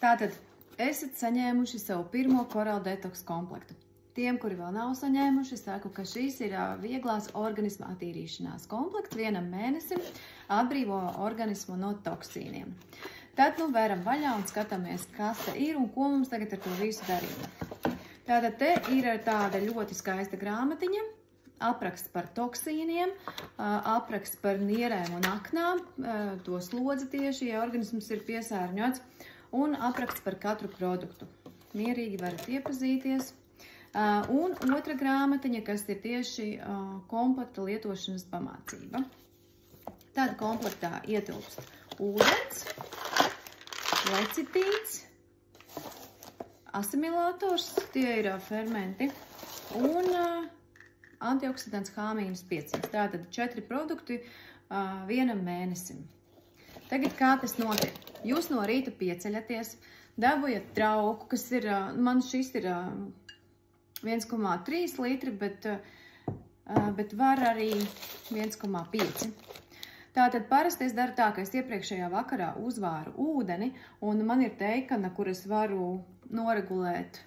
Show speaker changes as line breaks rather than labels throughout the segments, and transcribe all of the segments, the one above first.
Tātad esat saņēmuši savu pirmo Coral Detox komplektu. Tiem, kuri vēl nav saņēmuši, saku, ka šīs ir vieglās organisma attīrīšanās komplekts vienam mēnesim, atbrīvo organismu no toksīniem. Tad nu veram vaļā un skatāmies, kas te ir un ko mums tagad ar to visu darīt. Tātad te ir tāda ļoti skaista grāmatiņa, apraksts par toksīniem, apraksts par nierēm un aknām, to slodzi tieši, ja organisms ir piesārņots, un apraksts par katru produktu. Mierīgi varat iepazīties. Un otra grāmatiņa, kas ir tieši komplekta lietošanas pamācība. Tad komplektā ietilpst ūdens, lecitīns, asimilators, tie ir fermenti, un antioksidants H-500. Tātad 4 produkti vienam mēnesim. Tagad kā tas notiek? Jūs no rīta pieceļaties, dabujat trauku, kas ir, man šis ir 1,3 litri, bet var arī 1,5. Tātad parasti es daru tā, ka es iepriekšējā vakarā uzvāru ūdeni, un man ir teikana, kur es varu noregulēt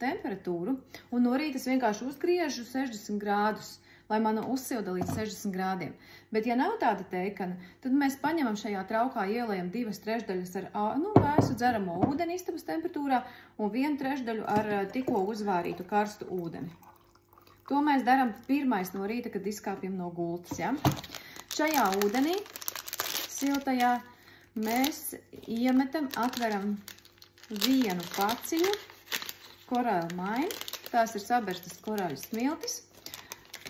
temperatūru, un no rīta es vienkārši uzgriežu 60 grādus, lai man uzsilda līdz 60 grādiem. Bet, ja nav tāda teikana, tad mēs paņemam šajā traukā, ielējam 2/3 ar vēsu dzeramo ūdeni istabas temperatūrā un 1/3 ar tikko uzvārītu karstu ūdeni. To mēs darām pirmais no rīta, kad izkāpjam no gultas. Ja? Šajā ūdenī, siltajā, mēs iemetam, atveram vienu paciņu korāļu maini, tās ir saberstas korāļu smiltis,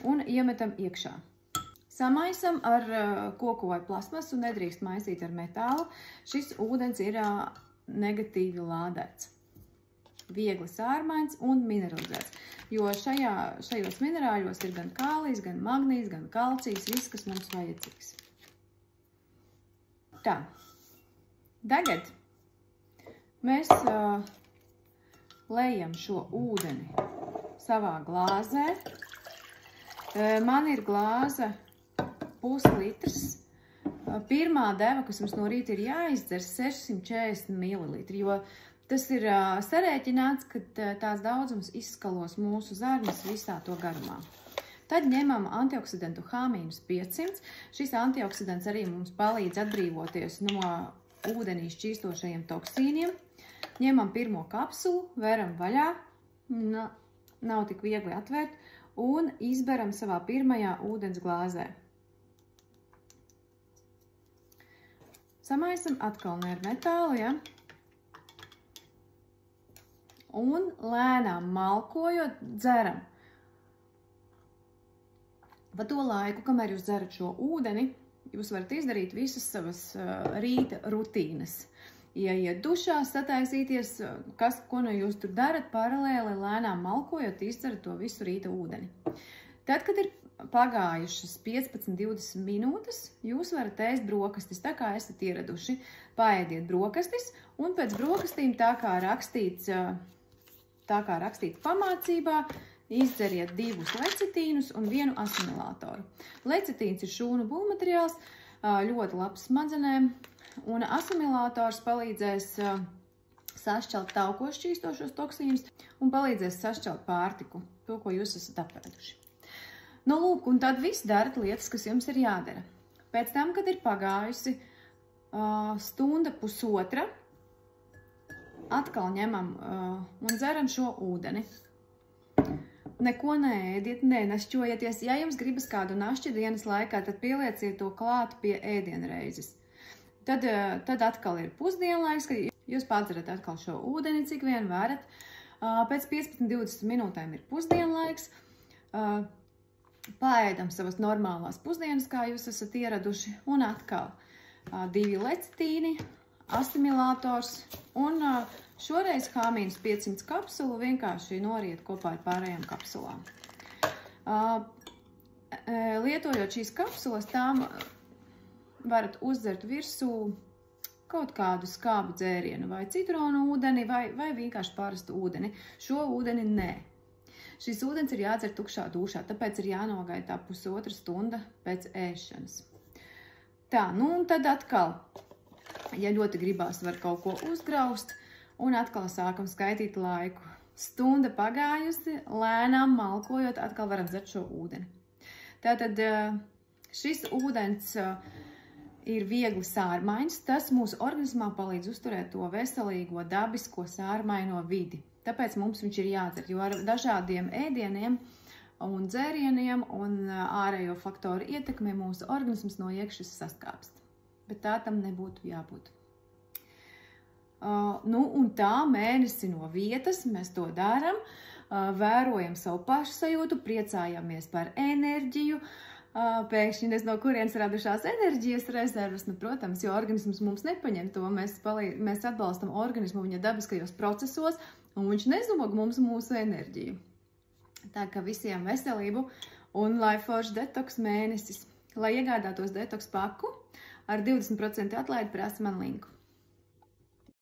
un iemetam iekšā. Samaisam ar koku vai plasmasu, nedrīkst maisīt ar metālu. Šis ūdens ir negatīvi lādēts, viegli sārmains un mineralizēts, jo šajos minerāļos ir gan kālijs, gan magnīs, gan kalcijs, viss, kas mums vajadzīgs. Tā, tagad mēs lejam šo ūdeni savā glāzē. Man ir glāze puslitrs. Pirmā deva, kas mums no rīta ir jāizdzer, 640 ml, jo tas ir sarēķināts, ka tās daudzums izskalos mūsu zarnas visā to garumā. Tad ņemam antioksidantu H-500. Šis antioksidants arī mums palīdz atbrīvoties no ūdenī šķīstošajiem toksīniem. Ņemam pirmo kapsulu, veram vaļā, nav tik viegli atvērt, un izberam savā pirmajā ūdens glāzē. Samaisam atkal ne ar metālu, ja? Un lēnām malkojot, dzeram. Pa to laiku, kamēr jūs dzerat šo ūdeni, jūs varat izdarīt visas savas rīta rutīnas. Ieiet dušā, sataisīties, ko no jūs tur darat, paralēli lēnām malkojot, izcerat to visu rīta ūdeni. Tad, kad ir pagājušas 15-20 minūtes, jūs varat ēst brokastis, tā kā esat ieraduši. Paēdiet brokastis, un pēc brokastīm, tā kā rakstīts pamācībā, izdzeriet 2 lecitīnus un 1 asimilātoru. Lecitīns ir šūnu būvmateriāls, ļoti labs smadzenēm, un asimilātors palīdzēs sašķelt taukos šķīstošos toksīnus un palīdzēs sašķelt pārtiku, to, ko jūs esat apēduši. Nu, lūk, un tad viss darat lietas, kas jums ir jādara. Pēc tam, kad ir pagājusi stunda pusotra, atkal ņemam un dzeram šo ūdeni. Neko neēdiet, nenašķojieties. Ja jums gribas kādu našķi dienas laikā, tad pielieciet to klāt pie ēdienreizes. Tad atkal ir pusdienlaiks, kad jūs padzerat atkal šo ūdeni, cik vien varat. Pēc 15-20 minūtēm ir pusdienlaiks. Paēdam savas normālās pusdienas, kā jūs esat ieraduši. Un atkal 2 lecitīni, asimilators un šoreiz H-500 kapsulu vienkārši noriet kopā ar pārējām kapsulām. Lietojot šīs kapsulas, tām varat uzdzert virsū kaut kādu skābu dzērienu, vai citronu ūdeni, vai vienkārši parastu ūdeni. Šo ūdeni nē. Šis ūdens ir jādzer tukšā dušā, tāpēc ir jānogaida tā pusotra stunda pēc ēšanas. Tā, nu un tad atkal Ja ļoti gribās, var kaut ko uzgraust, un atkal sākam skaitīt laiku. Stunda pagājusi, lēnām malkojot, atkal varam dzert šo ūdeni. Tātad šis ūdens ir viegli sārmaiņs, tas mūsu organismā palīdz uzturēt to veselīgo, dabisko sārmaino vidi. Tāpēc mums viņš ir jādzer, jo ar dažādiem ēdieniem un dzērieniem un ārējo faktoru ietekmē mūsu organisms no iekšas saskāpst. Bet tā tam nebūtu jābūt. Un tā mēnesi no vietas mēs to darām, vērojam savu pašsajūtu, priecājamies par enerģiju, pēkšņi nezinu, no kurienes radušās enerģijas rezerves, protams, jo organisms mums nepaņem to, mēs atbalstam organismu viņa dabiskajos procesos, un viņš nezog mums mūsu enerģiju. Tā kā visiem veselību un LifeForce detoks mēnesis. Lai iegādātos detoks paku, ar 20% atlaidi prasa man linku.